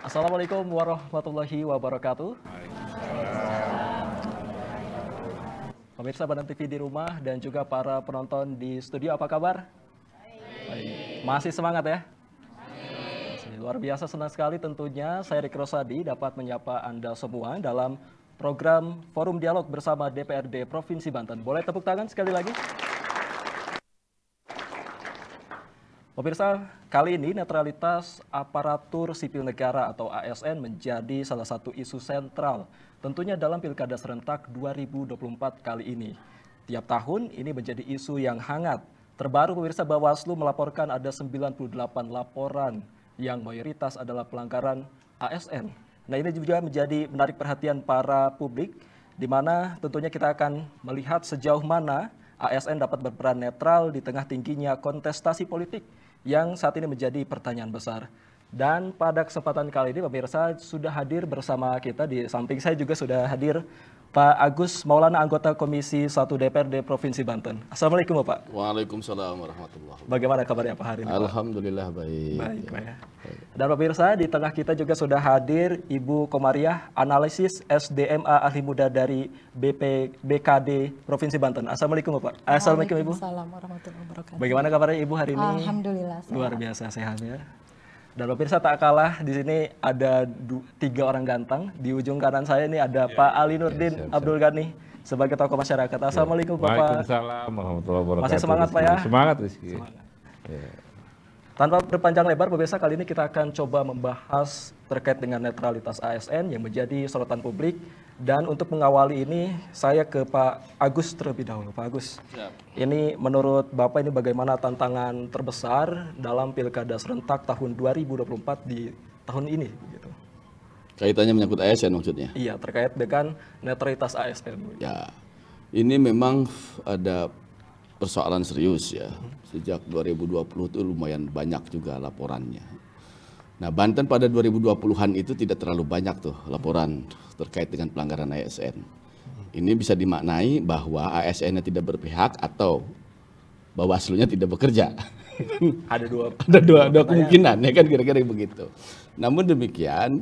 Assalamualaikum warahmatullahi wabarakatuh. Pemirsa Badan TV di rumah dan juga para penonton di studio, apa kabar? Baik. Masih semangat ya? Luar biasa, senang sekali tentunya saya Riki Rosadi dapat menyapa Anda semua dalam program Forum Dialog bersama DPRD Provinsi Banten. Boleh tepuk tangan sekali lagi? Pemirsa, kali ini netralitas aparatur sipil negara atau ASN menjadi salah satu isu sentral tentunya dalam Pilkada Serentak 2024 kali ini. Tiap tahun ini menjadi isu yang hangat. Terbaru pemirsa, Bawaslu melaporkan ada 98 laporan yang mayoritas adalah pelanggaran ASN. Nah, ini juga menjadi menarik perhatian para publik, di mana tentunya kita akan melihat sejauh mana ASN dapat berperan netral di tengah tingginya kontestasi politik yang saat ini menjadi pertanyaan besar. Dan pada kesempatan kali ini pemirsa sudah hadir bersama kita, di samping saya juga sudah hadir Pak Agus Maulana, anggota Komisi 1 DPRD Provinsi Banten. Assalamualaikum Pak. Waalaikumsalam warahmatullahi wabarakatuh. Bagaimana kabarnya Pak hari ini? Alhamdulillah baik. Baik, Pak ya. Dan pemirsa, di tengah kita juga sudah hadir Ibu Komariah, analisis SDMA ahli muda dari BKD Provinsi Banten. Assalamualaikum Pak. Assalamualaikum Ibu. Assalamualaikum warahmatullahi wabarakatuh. Bagaimana kabarnya Ibu hari ini? Alhamdulillah sehat. Luar biasa sehat ya. Dan pemirsa, tak kalah di sini ada 3 orang ganteng. Di ujung kanan saya ini ada Pak Ali Nurdin Abdul Ghani sebagai tokoh masyarakat. Assalamualaikum Bapak. Waalaikumsalam warahmatullahi wabarakatuh. Masih semangat Pak ya? Semangat Rizky. Tanpa berpanjang lebar, pemirsa, kali ini kita akan coba membahas terkait dengan netralitas ASN yang menjadi sorotan publik. Dan untuk mengawali ini, saya ke Pak Agus terlebih dahulu. Pak Agus, ini menurut Bapak ini bagaimana tantangan terbesar dalam Pilkada Serentak tahun 2024 di tahun ini? Gitu. Kaitannya menyangkut ASN maksudnya? Iya, terkait dengan netralitas ASN. Ya, ini memang ada persoalan serius ya. Sejak 2020 itu lumayan banyak juga laporannya. Nah, Banten pada 2020-an itu tidak terlalu banyak tuh laporan terkait dengan pelanggaran ASN. Ini bisa dimaknai bahwa ASN-nya tidak berpihak atau Bawaslu-nya tidak bekerja. Ada dua kemungkinan ya kan, kira-kira begitu. Namun demikian,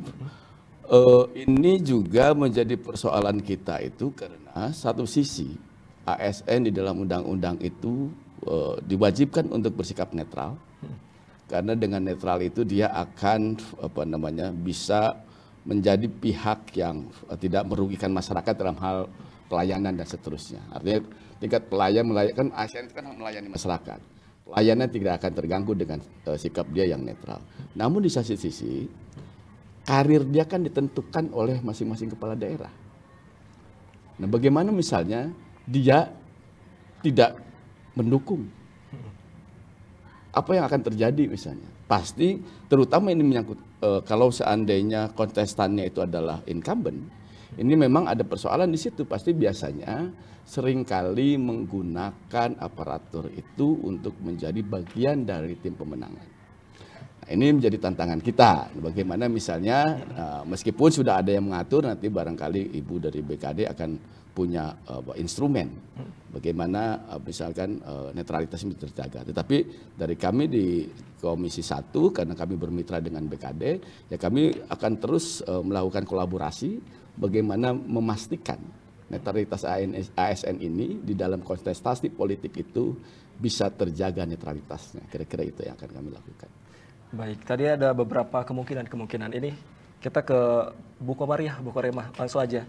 ini juga menjadi persoalan kita itu karena satu sisi ASN di dalam undang-undang itu diwajibkan untuk bersikap netral. Karena dengan netral itu dia akan bisa menjadi pihak yang tidak merugikan masyarakat dalam hal pelayanan dan seterusnya. Artinya tingkat kan ASN itu kan melayani masyarakat. Pelayanan tidak akan terganggu dengan sikap dia yang netral. Namun di satu sisi karir dia kan ditentukan oleh masing-masing kepala daerah. Nah, bagaimana misalnya dia tidak mendukung? Apa yang akan terjadi misalnya? Pasti terutama ini menyangkut kalau seandainya kontestannya itu adalah incumbent, ini memang ada persoalan di situ. Pasti biasanya seringkali menggunakan aparatur itu untuk menjadi bagian dari tim pemenangan. Nah, ini menjadi tantangan kita. Bagaimana misalnya meskipun sudah ada yang mengatur, nanti barangkali Ibu dari BKD akan punya instrumen bagaimana misalkan netralitas ini terjaga. Tetapi dari kami di Komisi 1, karena kami bermitra dengan BKD, ya kami akan terus melakukan kolaborasi bagaimana memastikan netralitas ASN ini di dalam kontestasi politik itu bisa terjaga netralitasnya. Kira-kira itu yang akan kami lakukan. Baik, tadi ada beberapa kemungkinan ini. Kita ke Bu Komariah, Bu Koremah, langsung aja.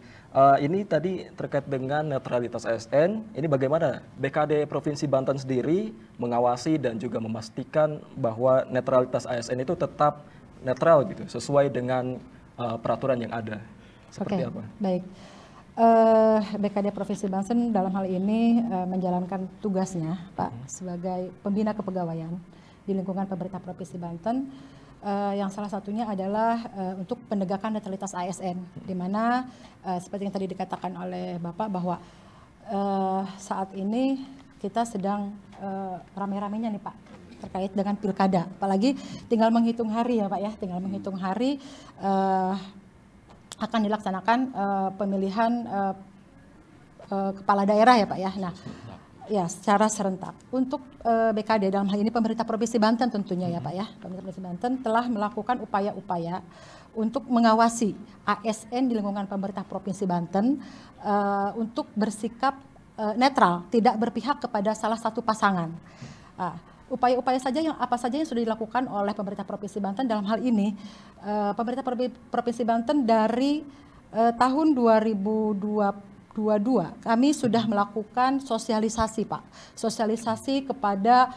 Ini tadi terkait dengan netralitas ASN, ini bagaimana BKD Provinsi Banten sendiri mengawasi dan juga memastikan bahwa netralitas ASN itu tetap netral gitu, sesuai dengan peraturan yang ada. Seperti apa? Baik. BKD Provinsi Banten dalam hal ini menjalankan tugasnya, Pak, sebagai pembina kepegawaian di lingkungan pemerintah Provinsi Banten. Yang salah satunya adalah untuk penegakan netralitas ASN, di mana seperti yang tadi dikatakan oleh Bapak bahwa saat ini kita sedang rame-ramenya nih Pak terkait dengan pilkada, apalagi tinggal menghitung hari ya Pak ya, tinggal menghitung hari akan dilaksanakan pemilihan kepala daerah ya Pak ya. Nah, Ya, secara serentak. Untuk BKD dalam hal ini pemerintah Provinsi Banten tentunya ya Pak ya. Pemerintah Provinsi Banten telah melakukan upaya-upaya untuk mengawasi ASN di lingkungan pemerintah Provinsi Banten untuk bersikap netral, tidak berpihak kepada salah satu pasangan. Upaya-upaya saja apa saja yang sudah dilakukan oleh pemerintah Provinsi Banten dalam hal ini, pemerintah Provinsi Banten dari tahun 2022 kami sudah melakukan sosialisasi Pak, sosialisasi kepada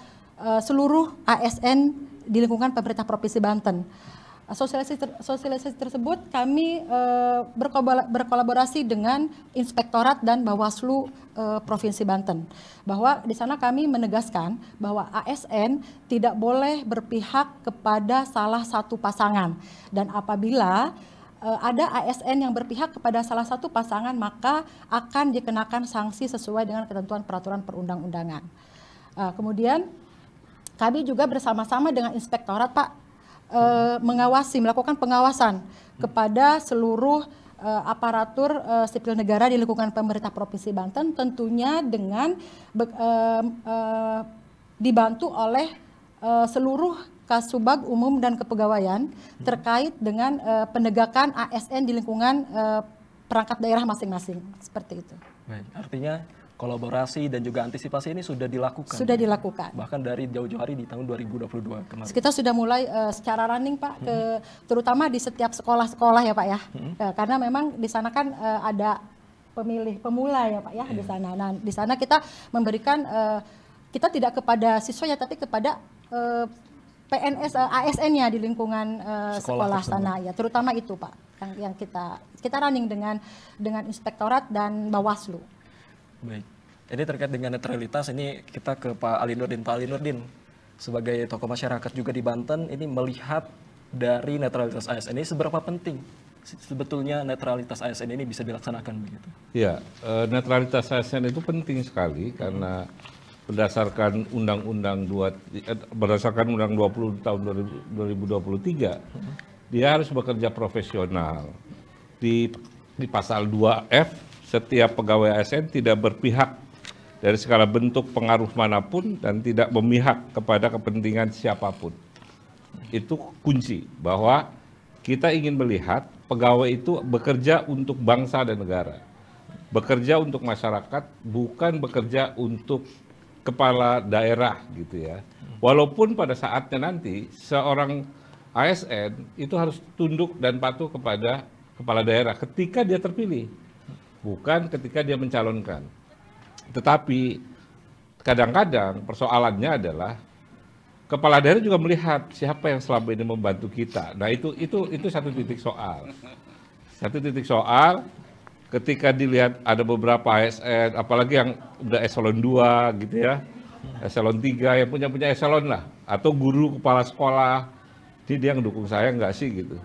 seluruh ASN di lingkungan pemerintah Provinsi Banten. Sosialisasi tersebut kami berkolaborasi dengan Inspektorat dan Bawaslu Provinsi Banten, bahwa di sana kami menegaskan bahwa ASN tidak boleh berpihak kepada salah satu pasangan, dan apabila ada ASN yang berpihak kepada salah satu pasangan, maka akan dikenakan sanksi sesuai dengan ketentuan peraturan perundang-undangan. Kemudian kami juga bersama-sama dengan Inspektorat Pak melakukan pengawasan kepada seluruh aparatur sipil negara di lingkungan pemerintah Provinsi Banten, tentunya dengan dibantu oleh seluruh Kasubag Umum dan Kepegawaian terkait dengan penegakan ASN di lingkungan perangkat daerah masing-masing, seperti itu. Baik, artinya kolaborasi dan juga antisipasi ini sudah dilakukan. Sudah dilakukan. Bahkan dari jauh-jauh hari di tahun 2022 kemarin. Kita sudah mulai secara running Pak, terutama di setiap sekolah-sekolah ya Pak ya. Karena memang di sana kan ada pemilih pemula ya Pak ya di sana. Nah, di sana kita memberikan kita tidak kepada siswanya tapi kepada PNS ASN-nya di lingkungan sekolah sana ya, terutama itu Pak yang kita running dengan Inspektorat dan Bawaslu. Baik, ini terkait dengan netralitas, ini kita ke Pak Ali Nurdin. Pak Ali Nurdin sebagai tokoh masyarakat juga di Banten, ini melihat dari netralitas ASN ini seberapa penting sebetulnya netralitas ASN ini bisa dilaksanakan begitu? Ya, netralitas ASN itu penting sekali karena berdasarkan berdasarkan Undang 20 tahun 2023, dia harus bekerja profesional. Di pasal 2F, setiap pegawai ASN tidak berpihak dari segala bentuk pengaruh manapun dan tidak memihak kepada kepentingan siapapun. Itu kunci bahwa kita ingin melihat pegawai itu bekerja untuk bangsa dan negara. Bekerja untuk masyarakat, bukan bekerja untuk kepala daerah gitu ya. Walaupun pada saatnya nanti seorang ASN itu harus tunduk dan patuh kepada kepala daerah ketika dia terpilih, bukan ketika dia mencalonkan. Tetapi kadang-kadang persoalannya adalah kepala daerah juga melihat siapa yang selama ini membantu kita. Nah itu satu titik soal. Satu titik soal ketika dilihat ada beberapa ASN, apalagi yang udah eselon 2 gitu ya, eselon 3 yang punya eselon lah, atau guru kepala sekolah, ini dia ngedukung saya nggak sih gitu.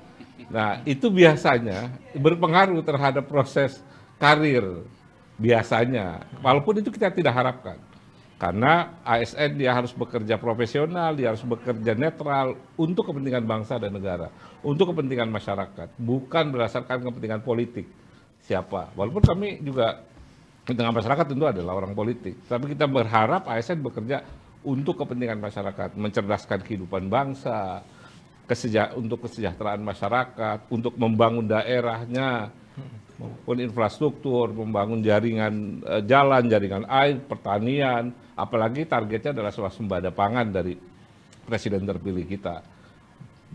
Nah itu biasanya berpengaruh terhadap proses karir biasanya, walaupun itu kita tidak harapkan. Karena ASN dia harus bekerja profesional, dia harus bekerja netral untuk kepentingan bangsa dan negara, untuk kepentingan masyarakat, bukan berdasarkan kepentingan politik. Siapa? Walaupun kami juga di tengah masyarakat tentu adalah orang politik, tapi kita berharap ASN bekerja untuk kepentingan masyarakat, mencerdaskan kehidupan bangsa, untuk kesejahteraan masyarakat, untuk membangun daerahnya, maupun infrastruktur, membangun jaringan jalan, jaringan air, pertanian, apalagi targetnya adalah swasembada pangan dari presiden terpilih kita.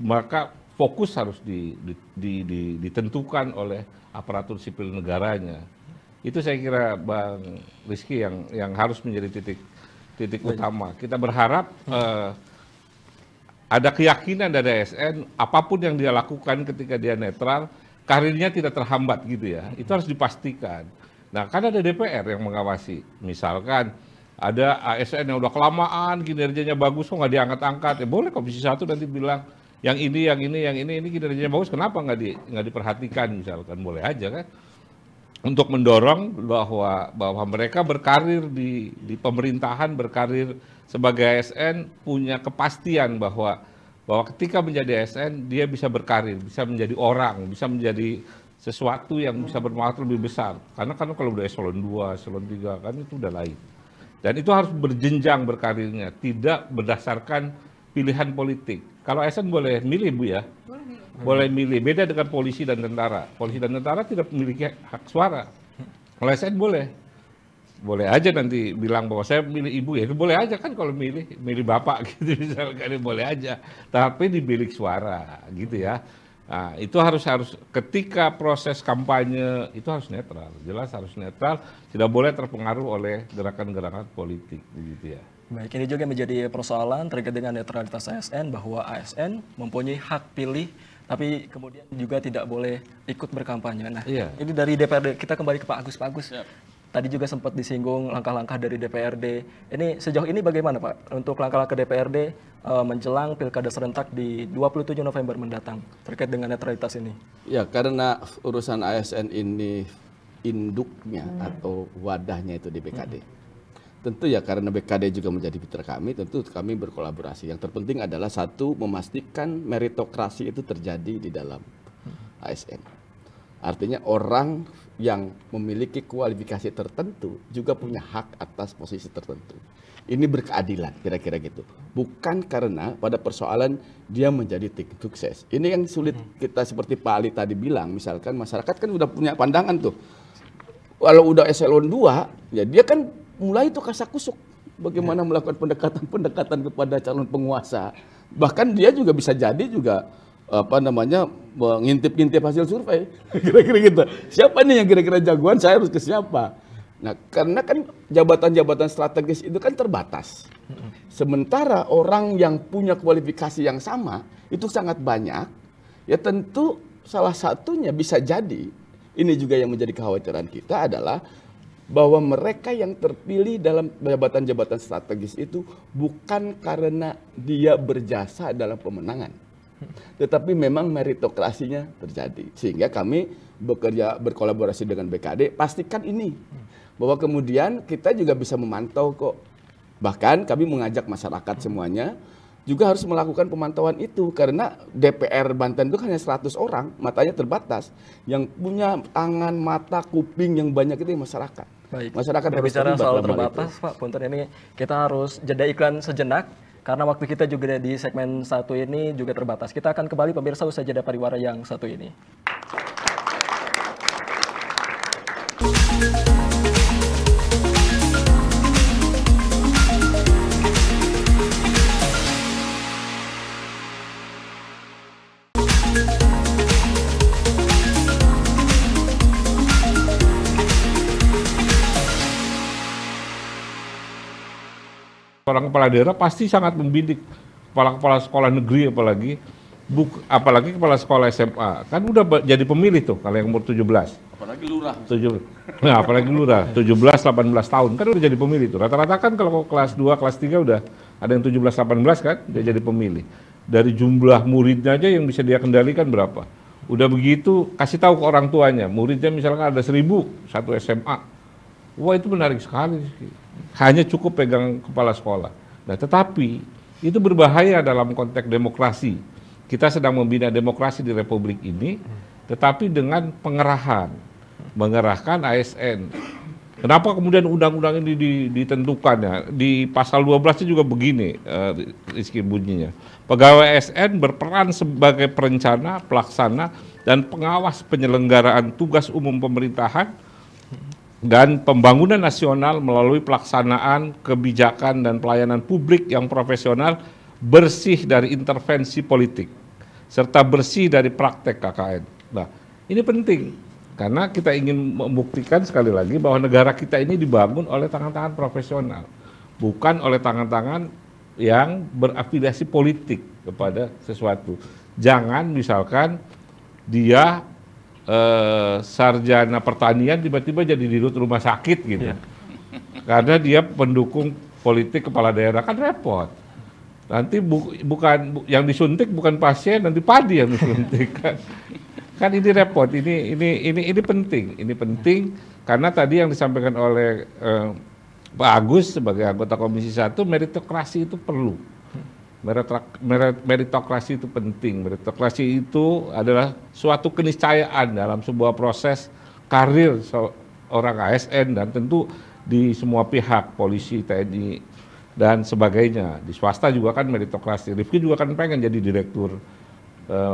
Maka fokus harus ditentukan oleh aparatur sipil negaranya. Itu saya kira Bang Rizky yang harus menjadi titik utama. Kita berharap ada keyakinan dari ASN apapun yang dia lakukan ketika dia netral, karirnya tidak terhambat gitu ya. Itu harus dipastikan. Nah, kan ada DPR yang mengawasi. Misalkan ada ASN yang udah kelamaan, kinerjanya bagus, kok nggak diangkat-angkat. Ya boleh Komisi 1 nanti bilang yang ini kinerjanya bagus, kenapa nggak diperhatikan misalkan, boleh aja kan. Untuk mendorong bahwa mereka berkarir di pemerintahan, berkarir sebagai ASN, punya kepastian bahwa ketika menjadi ASN dia bisa berkarir, bisa menjadi orang, bisa menjadi sesuatu yang bisa bermanfaat lebih besar. Karena kalau udah eselon 2, eselon 3 kan itu udah lain. Dan itu harus berjenjang berkarirnya, tidak berdasarkan pilihan politik. Kalau ASN boleh milih, Bu ya? Boleh milih. Beda dengan polisi dan tentara. Polisi dan tentara tidak memiliki hak suara. Kalau ASN boleh. Boleh aja nanti bilang bahwa saya milih ibu, ya itu boleh aja kan kalau milih bapak gitu misalkan, boleh aja. Tapi di bilik suara gitu ya. Nah, itu harus ketika proses kampanye itu harus netral, jelas harus netral, tidak boleh terpengaruh oleh gerakan-gerakan politik begitu ya. Baik, ini juga menjadi persoalan terkait dengan netralitas ASN, bahwa ASN mempunyai hak pilih tapi kemudian juga tidak boleh ikut berkampanye. Nah, iya. Ini dari DPRD, kita kembali ke Pak Agus. Pak Agus, tadi juga sempat disinggung langkah-langkah dari DPRD. Ini sejauh ini bagaimana Pak untuk langkah-langkah DPRD menjelang Pilkada serentak di 27 November mendatang terkait dengan netralitas ini? Ya, karena urusan ASN ini induknya atau wadahnya itu di BKD. Tentu ya karena BKD juga menjadi mitra kami, tentu kami berkolaborasi. Yang terpenting adalah satu, memastikan meritokrasi itu terjadi di dalam ASN. Artinya orang yang memiliki kualifikasi tertentu juga punya hak atas posisi tertentu. Ini berkeadilan, kira-kira gitu. Bukan karena pada persoalan dia menjadi tim sukses. Ini yang sulit kita, seperti Pak Ali tadi bilang, misalkan masyarakat kan udah punya pandangan tuh. Kalau udah eselon 2, ya dia kan mulai itu kasakusuk. Bagaimana melakukan pendekatan kepada calon penguasa. Bahkan dia juga bisa jadi juga mengintip-ngintip hasil survei. Kira-kira gitu. Siapa nih yang kira-kira jagoan, saya harus ke siapa? Nah, karena kan jabatan-jabatan strategis itu kan terbatas. Sementara orang yang punya kualifikasi yang sama itu sangat banyak. Ya tentu salah satunya bisa jadi, ini juga yang menjadi kekhawatiran kita adalah bahwa mereka yang terpilih dalam jabatan-jabatan strategis itu bukan karena dia berjasa dalam pemenangan, tetapi memang meritokrasinya terjadi. Sehingga kami berkolaborasi dengan BKD, pastikan ini. Bahwa kemudian kita juga bisa memantau kok. Bahkan kami mengajak masyarakat semuanya juga harus melakukan pemantauan itu. Karena DPR Banten itu hanya 100 orang, matanya terbatas. Yang punya tangan, mata, kuping yang banyak itu masyarakat. Baik. Masyarakat harus berbicara terlibat soal dalam hal terbatas, itu. Pak Punten, ini kita harus jeda iklan sejenak. Karena waktu kita juga di segmen satu ini juga terbatas. Kita akan kembali pemirsa usai jeda pariwara yang satu ini. Orang kepala daerah pasti sangat membidik kepala-kepala sekolah negeri, apalagi kepala sekolah SMA. Kan udah jadi pemilih tuh kalau yang umur 17. Apalagi lurah. Nah, apalagi lurah, 17-18 tahun kan udah jadi pemilih tuh. Rata-rata kan kalau kelas 2, kelas 3 udah ada yang 17-18 kan udah jadi pemilih. Dari jumlah muridnya aja yang bisa dia kendalikan berapa. Udah begitu kasih tahu ke orang tuanya, muridnya misalkan ada 1000 satu SMA. Wah, itu menarik sekali. Hanya cukup pegang kepala sekolah. Nah, tetapi itu berbahaya dalam konteks demokrasi. Kita sedang membina demokrasi di Republik ini, tetapi dengan mengerahkan ASN. Kenapa kemudian undang-undang ini ditentukan ya? Di pasal 12 juga begini, Rizky, bunyinya. Pegawai ASN berperan sebagai perencana, pelaksana, dan pengawas penyelenggaraan tugas umum pemerintahan dan pembangunan nasional melalui pelaksanaan kebijakan dan pelayanan publik yang profesional, bersih dari intervensi politik, serta bersih dari praktek KKN. Nah, ini penting, karena kita ingin membuktikan sekali lagi bahwa negara kita ini dibangun oleh tangan-tangan profesional, bukan oleh tangan-tangan yang berafiliasi politik kepada sesuatu. Jangan misalkan dia sarjana pertanian tiba-tiba jadi dirut rumah sakit gitu. Karena dia pendukung politik kepala daerah, kan repot. Nanti bukan yang disuntik bukan pasien, nanti padi yang disuntik kan. Kan ini repot. Ini penting karena tadi yang disampaikan oleh Pak Agus sebagai anggota Komisi 1, meritokrasi itu perlu. Meritokrasi itu penting. Meritokrasi itu adalah suatu keniscayaan dalam sebuah proses karir seorang ASN, dan tentu di semua pihak, polisi, TNI, dan sebagainya. Di swasta juga kan meritokrasi. Rifki juga kan pengen jadi direktur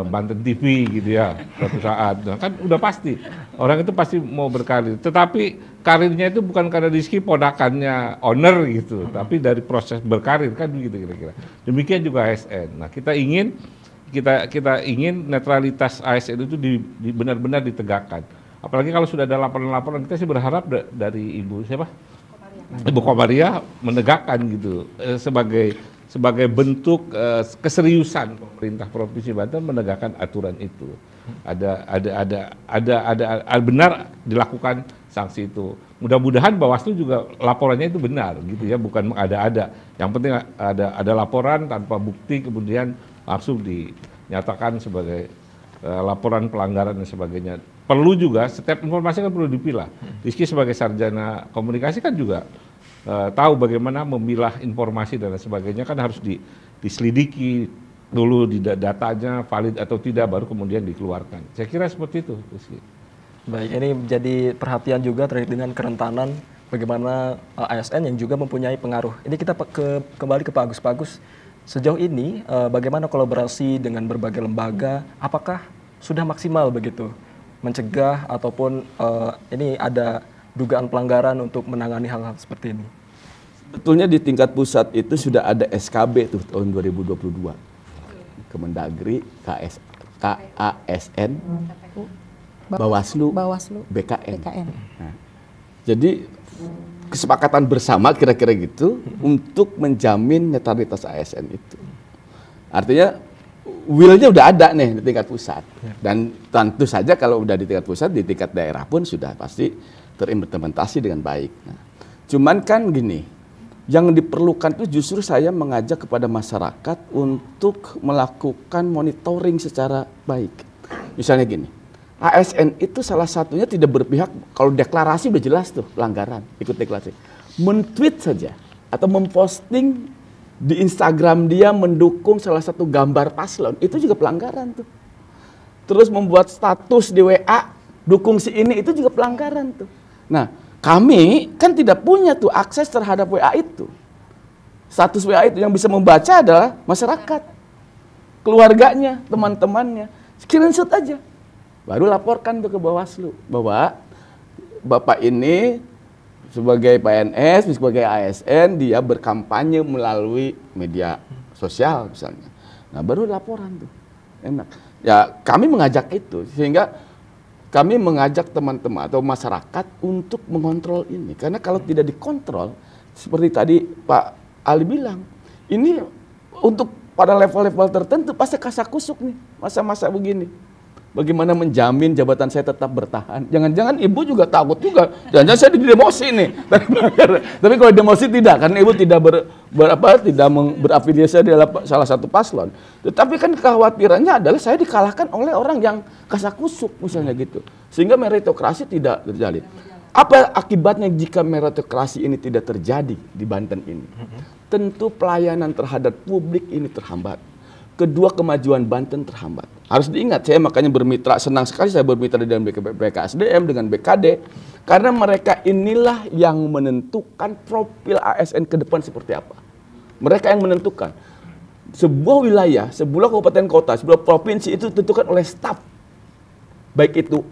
Banten TV gitu ya suatu saat. Nah, kan udah pasti orang itu pasti mau berkarir. Tetapi karirnya itu bukan karena Rizky ponakannya owner gitu, tapi dari proses berkarir kan begitu kira-kira. Demikian juga ASN. Nah, kita ingin netralitas ASN itu benar-benar ditegakkan. Apalagi kalau sudah ada laporan-laporan, kita sih berharap dari Ibu siapa? Ibu Komaria menegakkan gitu sebagai bentuk keseriusan pemerintah Provinsi Banten menegakkan aturan itu. Ada benar dilakukan sanksi itu. Mudah-mudahan Bawaslu juga laporannya itu benar gitu ya, bukan mengada-ada. Yang penting ada laporan tanpa bukti kemudian langsung dinyatakan sebagai laporan pelanggaran dan sebagainya. Perlu juga setiap informasi kan perlu dipilah. Rizky sebagai sarjana komunikasi kan juga tahu bagaimana memilah informasi dan sebagainya, kan harus diselidiki dulu di datanya valid atau tidak baru kemudian dikeluarkan. Saya kira seperti itu, Rizky. Baik, ini menjadi perhatian juga terkait dengan kerentanan bagaimana ASN yang juga mempunyai pengaruh. Ini kita kembali ke Pak Agus. Pak Agus, sejauh ini bagaimana kolaborasi dengan berbagai lembaga? Apakah sudah maksimal begitu mencegah ataupun ini ada dugaan pelanggaran untuk menangani hal-hal seperti ini? Sebetulnya di tingkat pusat itu sudah ada SKB tuh tahun 2022. Kemendagri, KASN, Bawaslu, BKN. Nah, jadi kesepakatan bersama kira-kira gitu untuk menjamin netralitas ASN itu. Artinya will-nya udah ada nih di tingkat pusat. Dan tentu saja kalau udah di tingkat pusat, di tingkat daerah pun sudah pasti terimplementasi dengan baik. Nah, cuman kan gini, yang diperlukan itu justru saya mengajak kepada masyarakat untuk melakukan monitoring secara baik. Misalnya gini, ASN itu salah satunya tidak berpihak, kalau deklarasi udah jelas tuh pelanggaran, ikut deklarasi. Men-tweet saja atau memposting di Instagram dia mendukung salah satu gambar paslon, itu juga pelanggaran tuh. Terus membuat status di WA, dukung si ini, itu juga pelanggaran tuh. Nah, kami kan tidak punya tuh akses terhadap WA itu. Status WA itu yang bisa membaca adalah masyarakat, keluarganya, teman-temannya. Screenshot aja. Baru laporkan tuh ke Bawaslu bahwa Bapak ini sebagai PNS, sebagai ASN, dia berkampanye melalui media sosial misalnya. Nah, baru laporan tuh. Enak. Ya, kami mengajak itu sehingga kami mengajak teman-teman atau masyarakat untuk mengontrol ini. Karena kalau tidak dikontrol, seperti tadi Pak Ali bilang, ini untuk pada level-level tertentu pasti kasakusuk nih, masa-masa begini. Bagaimana menjamin jabatan saya tetap bertahan? Jangan-jangan ibu juga takut juga. Jangan-jangan saya didemosi nih. Tapi kalau demosi tidak, karena ibu tidak berafiliasi dalam salah satu paslon. Tetapi kan kekhawatirannya adalah saya dikalahkan oleh orang yang kasakusuk misalnya gitu. Sehingga meritokrasi tidak terjadi. Apa akibatnya jika meritokrasi ini tidak terjadi di Banten ini? Tentu pelayanan terhadap publik ini terhambat. Kedua, kemajuan Banten terhambat. Harus diingat, saya makanya bermitra, senang sekali saya bermitra dengan BKSDM, dengan BKD. Karena mereka inilah yang menentukan profil ASN ke depan seperti apa. Mereka yang menentukan. Sebuah wilayah, sebuah kabupaten kota, sebuah provinsi itu ditentukan oleh staf. Baik itu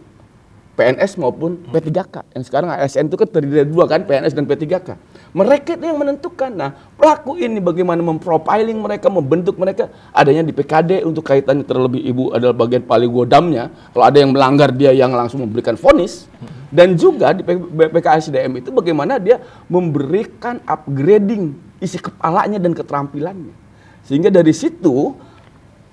PNS maupun P3K. Yang sekarang ASN itu kan terdiri dari dua kan, PNS dan P3K. Mereka itu yang menentukan. Nah, pelaku ini bagaimana memprofiling mereka, membentuk mereka. Adanya di PKD untuk kaitannya terlebih ibu adalah bagian paling godamnya. Kalau ada yang melanggar dia yang langsung memberikan vonis. Dan juga di BKSDM itu bagaimana dia memberikan upgrading isi kepalanya dan keterampilannya. Sehingga dari situ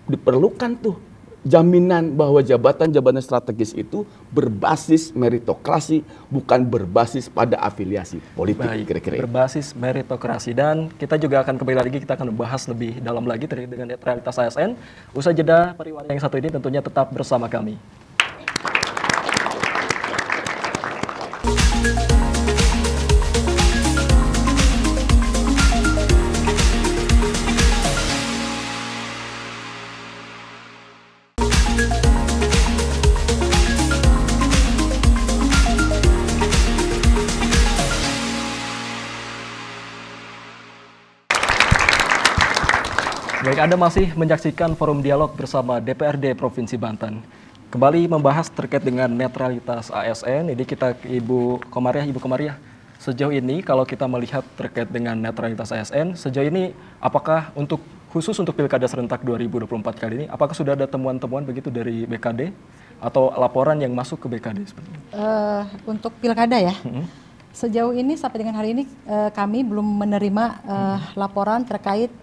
diperlukan tuh jaminan bahwa jabatan-jabatan strategis itu berbasis meritokrasi, bukan berbasis pada afiliasi politik. Kira-kira berbasis meritokrasi. Dan kita juga akan kembali lagi, kita akan membahas lebih dalam lagi terkait dengan netralitas ASN. Usai jeda periwara yang satu ini tentunya tetap bersama kami. Baik, Anda masih menyaksikan Forum Dialog bersama DPRD Provinsi Banten. Kembali membahas terkait dengan netralitas ASN, ini kita ke Ibu Komariah. Ibu Komariah, sejauh ini kalau kita melihat terkait dengan netralitas ASN, sejauh ini apakah khusus untuk Pilkada Serentak 2024 kali ini, apakah sudah ada temuan-temuan begitu dari BKD atau laporan yang masuk ke BKD? Untuk Pilkada ya? Sejauh ini sampai dengan hari ini kami belum menerima laporan terkait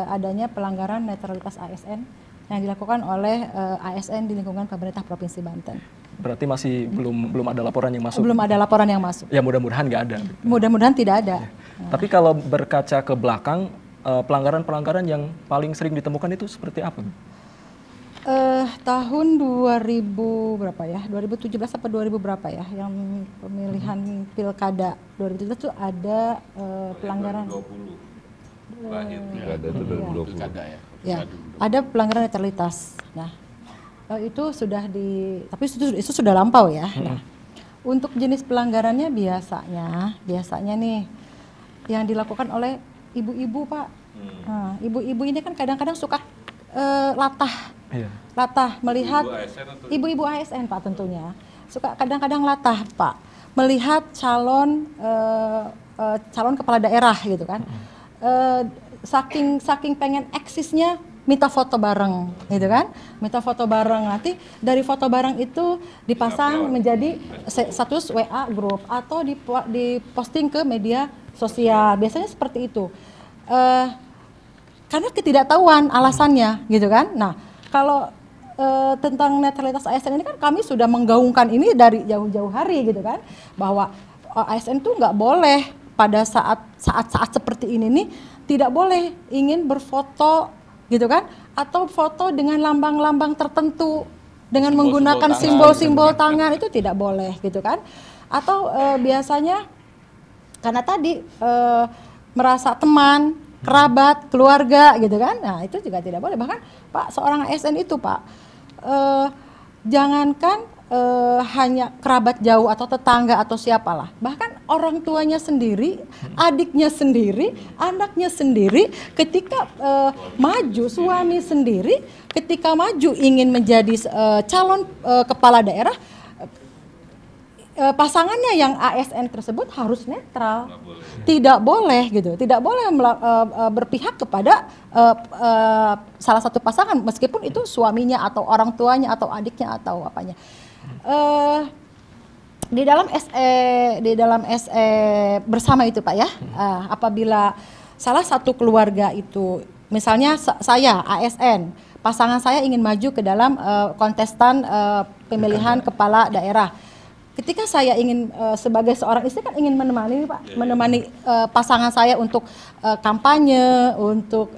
adanya pelanggaran netralitas ASN yang dilakukan oleh ASN di lingkungan pemerintah Provinsi Banten. Berarti masih belum ada laporan yang masuk? Belum ada laporan yang masuk. Ya mudah-mudahan nggak ada. Mudah-mudahan tidak ada. Tapi kalau berkaca ke belakang, pelanggaran-pelanggaran yang paling sering ditemukan itu seperti apa? Tahun 2000 berapa ya? 2017 atau 2000 berapa ya? Yang pemilihan Pilkada 2017 itu ada pelanggaran. 2020. Lahir Pilkada itu 2020. Pilkada ya. Ya, ada pelanggaran netralitas. Nah, itu sudah tapi itu sudah lampau ya. Nah, untuk jenis pelanggarannya biasanya nih yang dilakukan oleh ibu-ibu, Pak. Nah, ibu-ibu ini kan kadang-kadang suka latah melihat ibu-ibu ASN Pak, tentunya suka kadang-kadang latah Pak melihat calon kepala daerah gitu kan. Saking pengen eksisnya minta foto bareng gitu kan, minta foto bareng, nanti dari foto bareng itu dipasang menjadi status WA grup atau diposting ke media sosial, biasanya seperti itu. Karena ketidaktahuan alasannya gitu kan. Nah, kalau tentang netralitas ASN ini kan kami sudah menggaungkan ini dari jauh-jauh hari gitu kan, bahwa ASN itu nggak boleh pada saat seperti ini nih, tidak boleh ingin berfoto gitu kan, atau foto dengan lambang-lambang tertentu dengan menggunakan simbol-simbol tangan, itu tidak boleh gitu kan. Atau biasanya karena tadi merasa teman, kerabat, keluarga gitu kan, nah itu juga tidak boleh. Bahkan Pak, seorang ASN itu Pak, jangankan hanya kerabat jauh atau tetangga atau siapalah, bahkan orang tuanya sendiri, adiknya sendiri, anaknya sendiri, ketika maju, suami sendiri ketika maju ingin menjadi calon kepala daerah, pasangannya yang ASN tersebut harus netral, tidak boleh gitu, tidak boleh berpihak kepada salah satu pasangan meskipun itu suaminya atau orang tuanya atau adiknya atau apanya. Di dalam SE bersama itu Pak ya, apabila salah satu keluarga itu, misalnya saya ASN, pasangan saya ingin maju ke dalam kontestan pemilihan kepala daerah. Ketika saya ingin sebagai seorang istri kan ingin menemani Pak, menemani pasangan saya untuk kampanye, untuk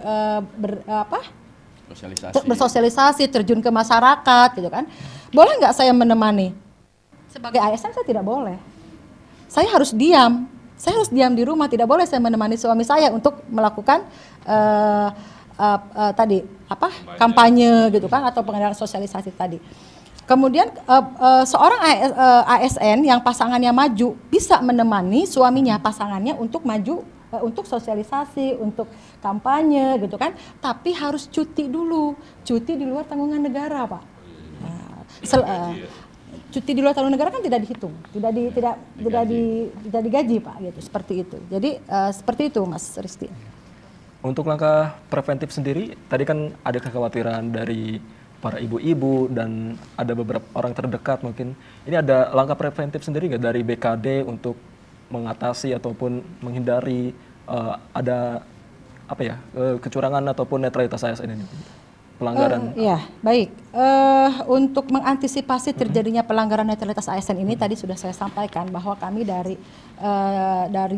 bersosialisasi, terjun ke masyarakat gitu kan. Boleh nggak saya menemani? Sebagai ASN saya tidak boleh. Saya harus diam. Saya harus diam di rumah. Tidak boleh saya menemani suami saya untuk melakukan kampanye gitu kan, atau pengenalan sosialisasi tadi. Kemudian seorang ASN yang pasangannya maju bisa menemani suaminya, pasangannya untuk maju, untuk sosialisasi, untuk kampanye gitu kan. Tapi harus cuti dulu, cuti di luar tanggungan negara Pak. Cuti di luar tanggungan negara kan tidak dihitung, tidak digaji Pak, gitu, seperti itu. Jadi seperti itu Mas Risti. Untuk langkah preventif sendiri, tadi kan ada kekhawatiran dari para ibu-ibu dan ada beberapa orang terdekat mungkin. Ini ada langkah preventif sendiri nggak dari BKD untuk mengatasi ataupun menghindari ada kecurangan ataupun netralitas ASN ini? Pelanggaran. Ya, baik. Untuk mengantisipasi terjadinya pelanggaran netralitas ASN ini tadi sudah saya sampaikan bahwa kami dari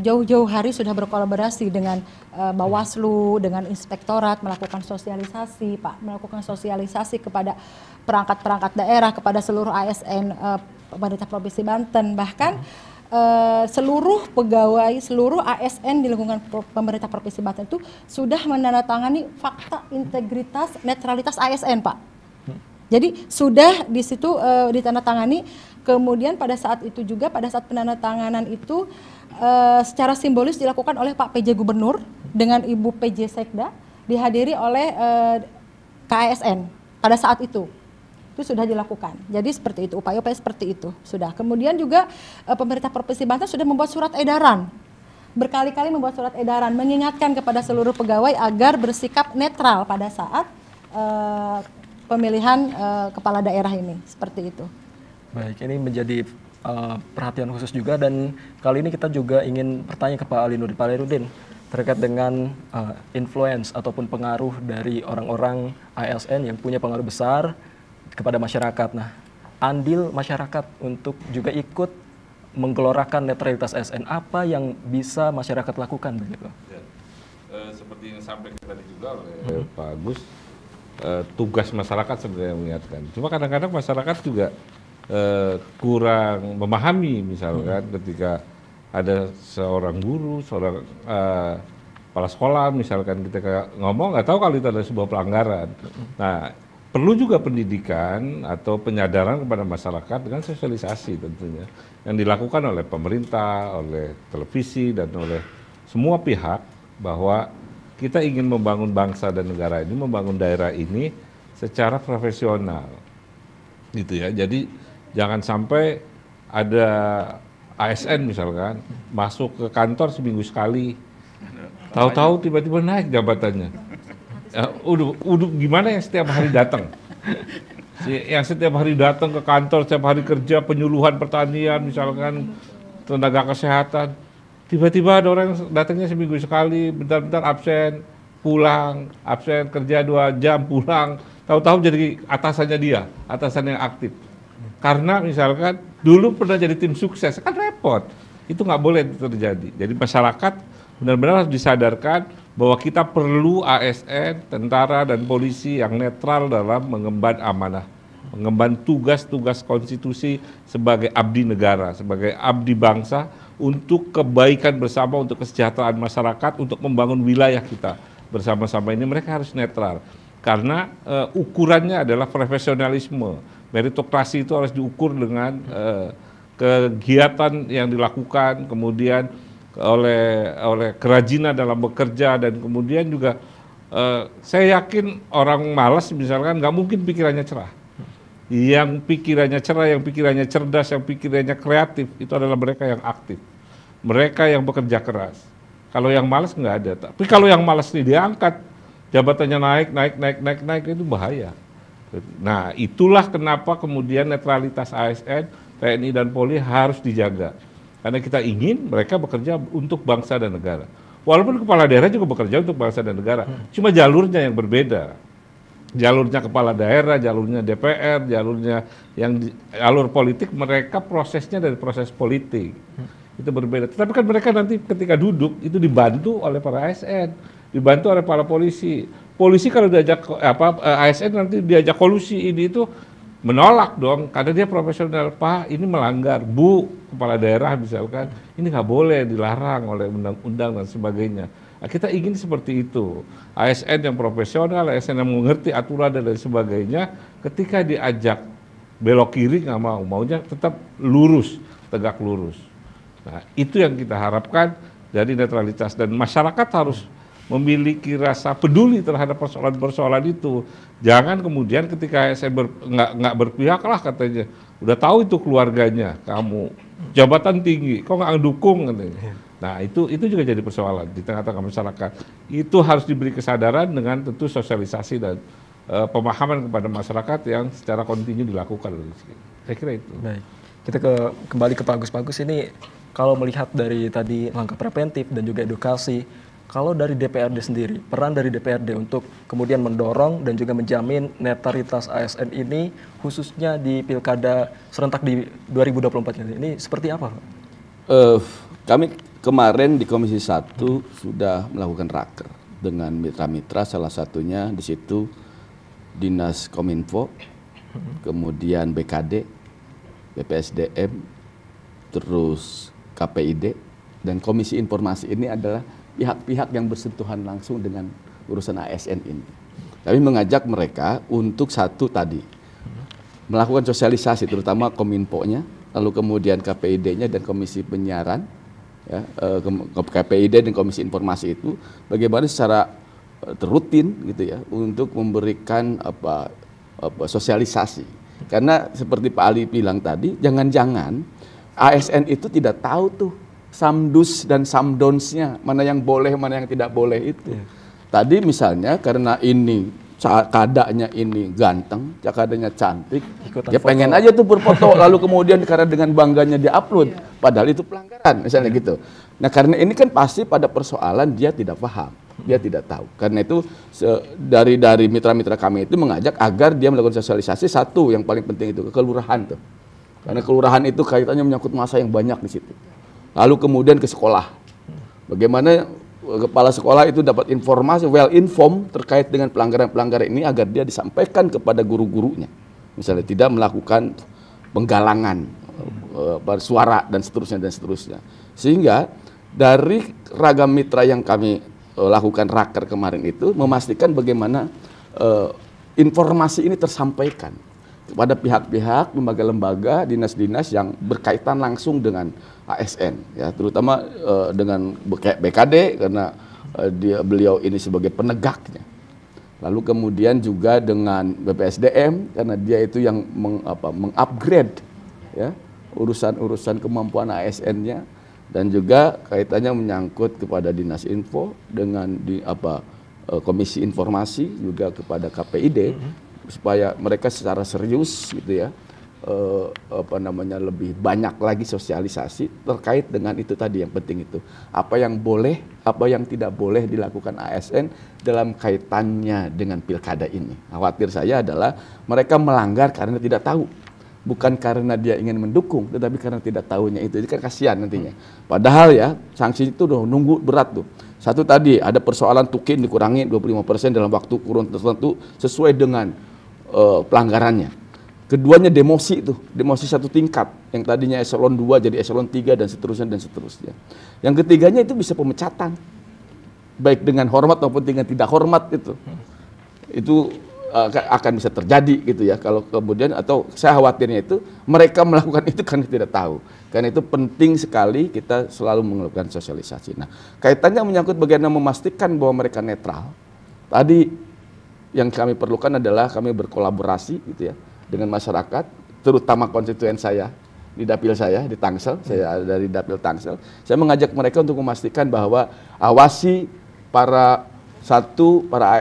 jauh-jauh hari sudah berkolaborasi dengan Bawaslu, dengan Inspektorat, melakukan sosialisasi, Pak, melakukan sosialisasi kepada perangkat-perangkat daerah, kepada seluruh ASN pemerintah Provinsi Banten, bahkan seluruh pegawai, seluruh ASN di lingkungan pemerintah Provinsi Banten itu sudah menandatangani fakta integritas netralitas ASN, Pak. Jadi sudah di situ ditandatangani. Kemudian pada saat itu juga, pada saat penandatanganan itu secara simbolis dilakukan oleh Pak PJ Gubernur dengan Ibu PJ Sekda dihadiri oleh KASN pada saat itu sudah dilakukan. Jadi seperti itu, upaya-upaya seperti itu sudah. Kemudian juga pemerintah Provinsi Banten sudah membuat surat edaran, berkali-kali membuat surat edaran mengingatkan kepada seluruh pegawai agar bersikap netral pada saat pemilihan kepala daerah ini, seperti itu. Baik, ini menjadi perhatian khusus juga, dan kali ini kita juga ingin bertanya ke Pak Alinudin. Pak Alinudin, terkait dengan influence ataupun pengaruh dari orang-orang ASN yang punya pengaruh besar kepada masyarakat. Nah, andil masyarakat untuk juga ikut menggelorakan netralitas ASN, apa yang bisa masyarakat lakukan begitu? Ya. Seperti yang disampaikan tadi juga oleh Pak Agus, tugas masyarakat sebenarnya mengingatkan. Cuma kadang-kadang masyarakat juga kurang memahami, misalkan ketika ada seorang guru, seorang kepala sekolah, misalkan kita ngomong nggak tahu kalau itu adalah sebuah pelanggaran. Nah, perlu juga pendidikan atau penyadaran kepada masyarakat dengan sosialisasi tentunya yang dilakukan oleh pemerintah, oleh televisi, dan oleh semua pihak bahwa kita ingin membangun bangsa dan negara ini, membangun daerah ini secara profesional, gitu ya. Jadi jangan sampai ada ASN misalkan masuk ke kantor seminggu sekali, tahu-tahu tiba-tiba naik jabatannya. Udah gimana yang setiap hari datang? Yang setiap hari datang ke kantor, setiap hari kerja penyuluhan pertanian, misalkan tenaga kesehatan, tiba-tiba ada orang yang datangnya seminggu sekali, bentar-bentar absen, pulang, absen kerja 2 jam, pulang, tahu-tahu jadi atasannya dia, atasan yang aktif. Karena misalkan dulu pernah jadi tim sukses, kan repot. Itu nggak boleh terjadi. Jadi masyarakat benar-benar harus disadarkan bahwa kita perlu ASN, tentara, dan polisi yang netral dalam mengemban amanah, mengemban tugas-tugas konstitusi sebagai abdi negara, sebagai abdi bangsa, untuk kebaikan bersama, untuk kesejahteraan masyarakat, untuk membangun wilayah kita bersama-sama ini. Mereka harus netral, karena ukurannya adalah profesionalisme. Meritokrasi itu harus diukur dengan kegiatan yang dilakukan, kemudian oleh kerajinan dalam bekerja, dan kemudian juga saya yakin orang malas misalkan nggak mungkin pikirannya cerah. Yang pikirannya cerah, yang pikirannya cerdas, yang pikirannya kreatif itu adalah mereka yang aktif, mereka yang bekerja keras. Kalau yang malas nggak ada. Tapi kalau yang malas ini diangkat, jabatannya naik itu bahaya. Nah, itulah kenapa kemudian netralitas ASN, TNI, dan Polri harus dijaga. Karena kita ingin mereka bekerja untuk bangsa dan negara. Walaupun kepala daerah juga bekerja untuk bangsa dan negara, cuma jalurnya yang berbeda. Jalurnya kepala daerah, jalurnya DPR, jalur politik, mereka prosesnya dari proses politik. Itu berbeda. Tetapi kan mereka nanti ketika duduk itu dibantu oleh para ASN, dibantu oleh para polisi. Polisi kalau diajak ASN nanti diajak kolusi ini itu menolak dong, karena dia profesional. Pak, ini melanggar. Bu, kepala daerah misalkan, ini nggak boleh, dilarang oleh undang-undang dan sebagainya. Nah, kita ingin seperti itu. ASN yang profesional, ASN yang mengerti aturan dan lain sebagainya, ketika diajak belok kiri nggak mau, maunya tetap lurus, tegak lurus. Nah, itu yang kita harapkan dari netralitas, dan masyarakat harus memiliki rasa peduli terhadap persoalan-persoalan itu. Jangan kemudian ketika ASN nggak berpihak lah katanya, udah tahu itu keluarganya, kamu jabatan tinggi, kok nggak ngedukung katanya. Nah, itu juga jadi persoalan di tengah-tengah masyarakat. Itu harus diberi kesadaran dengan tentu sosialisasi dan pemahaman kepada masyarakat yang secara kontinu dilakukan. Saya kira itu. Baik, kita kembali ke Pak Agus. Ini kalau melihat dari tadi langkah preventif dan juga edukasi, kalau dari DPRD sendiri, peran dari DPRD untuk kemudian mendorong dan juga menjamin netralitas ASN ini, khususnya di Pilkada serentak di 2024 ini seperti apa, Pak? Kami kemarin di Komisi 1 sudah melakukan raker dengan mitra-mitra, salah satunya di situ Dinas Kominfo, kemudian BKD, BPSDM, terus KPID, dan Komisi Informasi. Ini adalah pihak-pihak yang bersentuhan langsung dengan urusan ASN ini. Kami mengajak mereka untuk satu tadi, melakukan sosialisasi, terutama Kominfo-nya, lalu kemudian KPID-nya dan Komisi Penyiaran, ya, KPID dan Komisi Informasi itu, bagaimana secara rutin gitu ya untuk memberikan sosialisasi. Karena seperti Pak Ali bilang tadi, jangan-jangan ASN itu tidak tahu tuh samdus dan samdonsnya, mana yang boleh, mana yang tidak boleh itu. Tadi misalnya karena ini kadanya ini ganteng, kadanya cantik, dia pengen aja tuh berfoto, lalu kemudian karena dengan bangganya dia upload, padahal itu pelanggaran misalnya gitu. Nah karena ini kan pasti pada persoalan dia tidak paham, dia tidak tahu. Karena itu dari mitra-mitra kami itu mengajak agar dia melakukan sosialisasi. Satu yang paling penting itu ke kelurahan tuh, karena kelurahan itu kaitannya menyangkut massa yang banyak di situ. Lalu kemudian ke sekolah, bagaimana kepala sekolah itu dapat informasi well informed terkait dengan pelanggaran-pelanggaran ini agar dia disampaikan kepada guru-gurunya. Misalnya tidak melakukan penggalangan suara dan seterusnya. Sehingga dari ragam mitra yang kami lakukan raker kemarin itu memastikan bagaimana informasi ini tersampaikan kepada pihak-pihak, lembaga-lembaga, dinas-dinas yang berkaitan langsung dengan ASN, ya, terutama dengan BKD karena beliau ini sebagai penegaknya. Lalu kemudian juga dengan BPSDM karena dia itu yang mengupgrade ya urusan kemampuan ASN-nya, dan juga kaitannya menyangkut kepada Dinas Info dengan Komisi Informasi juga kepada KPID supaya mereka secara serius gitu ya lebih banyak lagi sosialisasi terkait dengan itu tadi, yang penting itu apa yang boleh, apa yang tidak boleh dilakukan ASN dalam kaitannya dengan pilkada ini. Khawatir saya adalah mereka melanggar karena tidak tahu, bukan karena dia ingin mendukung, tetapi karena tidak tahunya itu. Jadi kan kasihan nantinya. Padahal ya sanksi itu udah nunggu berat tuh. Satu tadi ada persoalan tukin dikurangi 25% dalam waktu kurun tertentu sesuai dengan pelanggarannya. Keduanya demosi itu, demosi satu tingkat, yang tadinya eselon 2 jadi eselon 3 dan seterusnya. Yang ketiganya itu bisa pemecatan, baik dengan hormat maupun dengan tidak hormat itu akan bisa terjadi gitu ya. Kalau kemudian, atau saya khawatirnya itu mereka melakukan itu karena tidak tahu. Karena itu penting sekali kita selalu melakukan sosialisasi. Nah, kaitannya menyangkut bagaimana memastikan bahwa mereka netral. Tadi yang kami perlukan adalah kami berkolaborasi gitu ya dengan masyarakat, terutama konstituen saya di dapil saya di Tangsel. Saya dari dapil Tangsel. Saya mengajak mereka untuk memastikan bahwa awasi para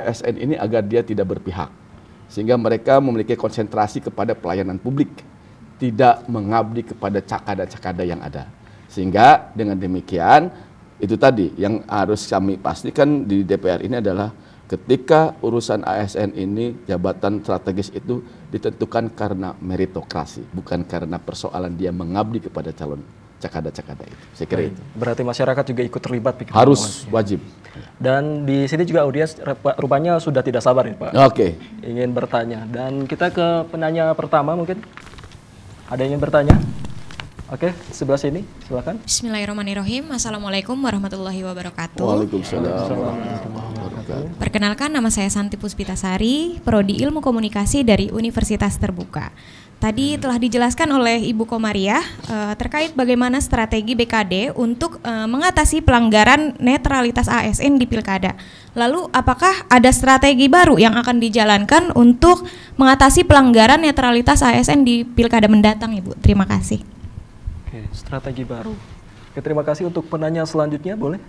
ASN ini agar dia tidak berpihak, sehingga mereka memiliki konsentrasi kepada pelayanan publik, tidak mengabdi kepada cakada-cakada yang ada. Sehingga dengan demikian itu tadi yang harus kami pastikan di DPR ini adalah ketika urusan ASN ini, jabatan strategis itu ditentukan karena meritokrasi, bukan karena persoalan dia mengabdi kepada calon cakada-cakada itu. Saya kira itu. Berarti masyarakat juga ikut terlibat. Harus, wajib. Dan di sini juga audiens rupanya sudah tidak sabar nih Pak. Oke. Ingin bertanya. Dan kita ke penanya pertama mungkin. Ada yang ingin bertanya? Oke, sebelah sini, silakan. Bismillahirrahmanirrahim. Assalamualaikum warahmatullahi wabarakatuh. Waalaikumsalam. Perkenalkan, nama saya Santi Puspitasari, Prodi Ilmu Komunikasi dari Universitas Terbuka. Tadi telah dijelaskan oleh Ibu Komariah terkait bagaimana strategi BKD untuk mengatasi pelanggaran netralitas ASN di pilkada. Lalu apakah ada strategi baru yang akan dijalankan untuk mengatasi pelanggaran netralitas ASN di pilkada mendatang, Ibu? Terima kasih. Oke, strategi baru. Oke, terima kasih. Untuk penanya selanjutnya, boleh?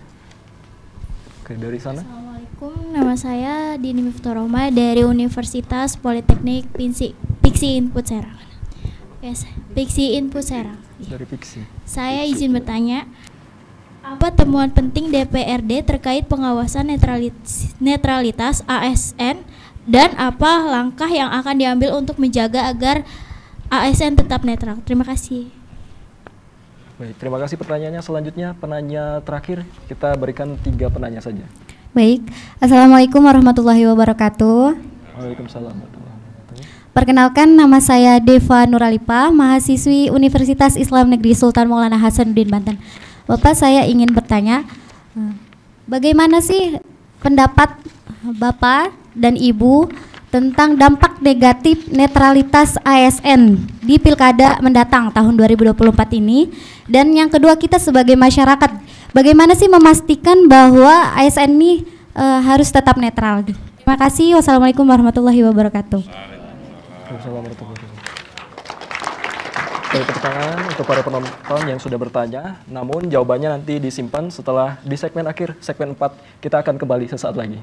Oke, dari sana. Assalamualaikum, nama saya Dini Miftahrohma dari Universitas Politeknik Piksi Input Serang. Yes, Piksi Input Serang. Dari Piksi. Saya izin bertanya, apa temuan penting DPRD terkait pengawasan netralitas ASN dan apa langkah yang akan diambil untuk menjaga agar ASN tetap netral? Terima kasih. Baik, terima kasih pertanyaannya. Selanjutnya penanya terakhir, kita berikan 3 penanya saja. Baik, Assalamualaikum warahmatullahi wabarakatuh. Waalaikumsalam. Perkenalkan, nama saya Deva Nuralipa, mahasiswi Universitas Islam Negeri Sultan Maulana Hasanuddin Banten. Bapak, saya ingin bertanya, bagaimana sih pendapat Bapak dan Ibu tentang dampak negatif netralitas ASN di pilkada mendatang tahun 2024 ini? Dan yang kedua, kita sebagai masyarakat, bagaimana sih memastikan bahwa ASN ini harus tetap netral. Terima kasih. Wassalamualaikum warahmatullahi wabarakatuh. Tepuk tangan untuk para penonton yang sudah bertanya, namun jawabannya nanti disimpan setelah di segmen akhir, segmen 4. Kita akan kembali sesaat lagi.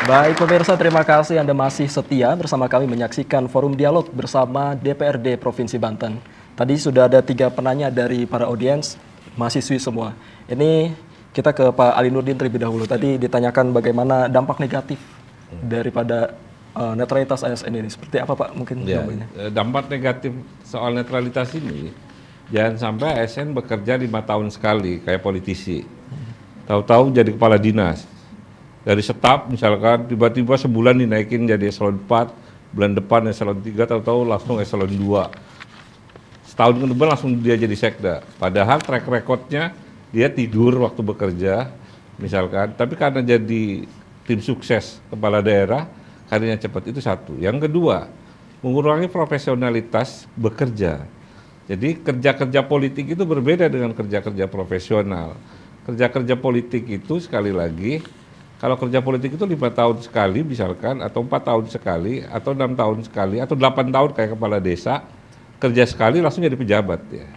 Baik pemirsa, terima kasih Anda masih setia bersama kami menyaksikan Forum Dialog bersama DPRD Provinsi Banten. Tadi sudah ada 3 penanya dari para audiens, mahasiswi semua. Ini kita ke Pak Ali Nurdin terlebih dahulu. Tadi ditanyakan bagaimana dampak negatif daripada netralitas ASN ini. Seperti apa Pak mungkin jawabannya? Dampak negatif soal netralitas ini, jangan sampai ASN bekerja 5 tahun sekali kayak politisi. Tahu-tahu jadi kepala dinas. Dari staf misalkan tiba-tiba sebulan dinaikin jadi eselon 4, bulan depan eselon 3, tahu-tahu langsung eselon 2. Setahun ke depan langsung dia jadi sekda. Padahal track recordnya dia tidur waktu bekerja misalkan, tapi karena jadi tim sukses kepala daerah, karirnya cepat, itu satu. Yang kedua, mengurangi profesionalitas bekerja. Jadi kerja-kerja politik itu berbeda dengan kerja-kerja profesional. Kerja-kerja politik itu sekali lagi, kalau kerja politik itu 5 tahun sekali misalkan, atau 4 tahun sekali, atau 6 tahun sekali, atau 8 tahun kayak kepala desa, kerja sekali langsung jadi pejabat ya.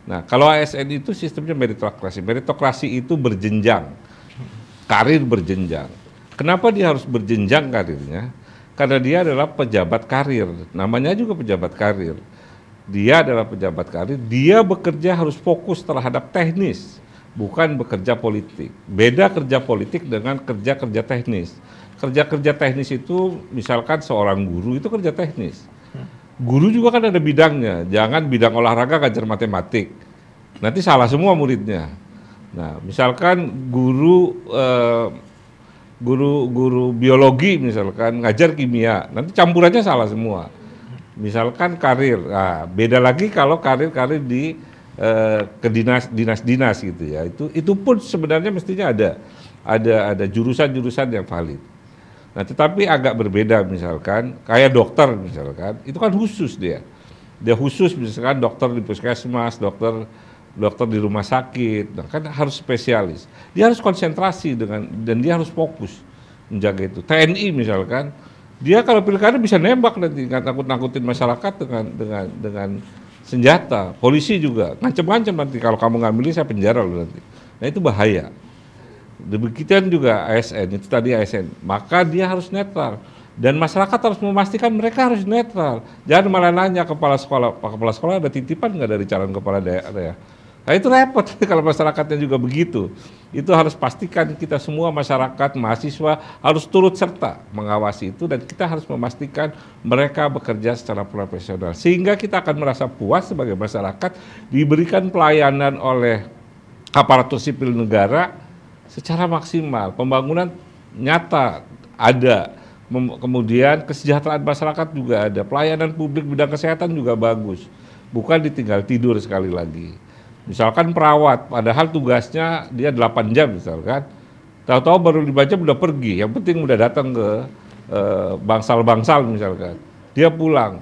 Nah kalau ASN itu sistemnya meritokrasi. Meritokrasi itu berjenjang, karir berjenjang. Kenapa dia harus berjenjang karirnya? Karena dia adalah pejabat karir, namanya juga pejabat karir. Dia adalah pejabat karir, dia bekerja harus fokus terhadap teknis, bukan bekerja politik. Beda kerja politik dengan kerja-kerja teknis. Kerja-kerja teknis itu misalkan seorang guru itu kerja teknis. Guru juga kan ada bidangnya, jangan bidang olahraga ngajar matematik. Nanti salah semua muridnya. Nah, misalkan guru biologi misalkan ngajar kimia, nanti campurannya salah semua. Misalkan karir, nah, beda lagi kalau karir-karir di ke dinas gitu ya, itu pun sebenarnya mestinya ada jurusan-jurusan yang valid. Nah tetapi agak berbeda misalkan kayak dokter misalkan, itu kan khusus dia khusus misalkan dokter di puskesmas, dokter di rumah sakit, nah, kan harus spesialis, dia harus konsentrasi dan dia harus fokus menjaga itu. TNI misalkan, dia kalau pilkada bisa nembak nanti, nggak nakut-nakutin masyarakat dengan senjata. Polisi juga ngancam-ngancam nanti, kalau kamu nggak milih saya penjara loh nanti. Nah itu bahaya. Demikian juga ASN, itu tadi ASN, maka dia harus netral dan masyarakat harus memastikan mereka harus netral. Jangan malah nanya kepala sekolah, Pak kepala sekolah ada titipan nggak dari calon kepala daerah? Nah itu repot kalau masyarakatnya juga begitu. Itu harus pastikan kita semua masyarakat, mahasiswa harus turut serta mengawasi itu, dan kita harus memastikan mereka bekerja secara profesional. Sehingga kita akan merasa puas sebagai masyarakat diberikan pelayanan oleh aparatur sipil negara secara maksimal. Pembangunan nyata ada, kemudian kesejahteraan masyarakat juga ada, pelayanan publik bidang kesehatan juga bagus. Bukan ditinggal tidur sekali lagi. Misalkan perawat, padahal tugasnya dia 8 jam misalkan, tahu-tahu baru 5 jam udah pergi, yang penting udah datang ke bangsal-bangsal misalkan, dia pulang.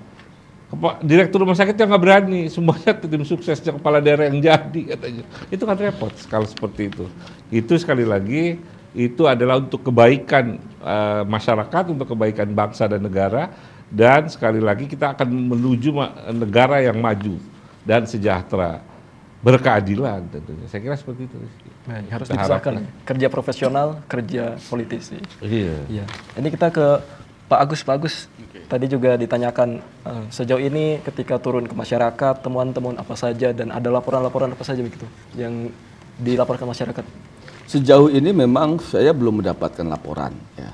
Direktur rumah sakit yang nggak berani, semuanya tim suksesnya kepala daerah yang jadi katanya. Itu kan repot kalau seperti itu. Itu sekali lagi, itu adalah untuk kebaikan masyarakat, untuk kebaikan bangsa dan negara, dan sekali lagi kita akan menuju negara yang maju dan sejahtera. Berkeadilan tentunya, saya kira seperti itu. Baik, harus dipisahkan kerja profesional, kerja politisi. Iya. Ini kita ke Pak Agus. Pak Agus, tadi juga ditanyakan sejauh ini ketika turun ke masyarakat, temuan-temuan apa saja dan ada laporan-laporan apa saja begitu yang dilaporkan masyarakat? Sejauh ini memang saya belum mendapatkan laporan ya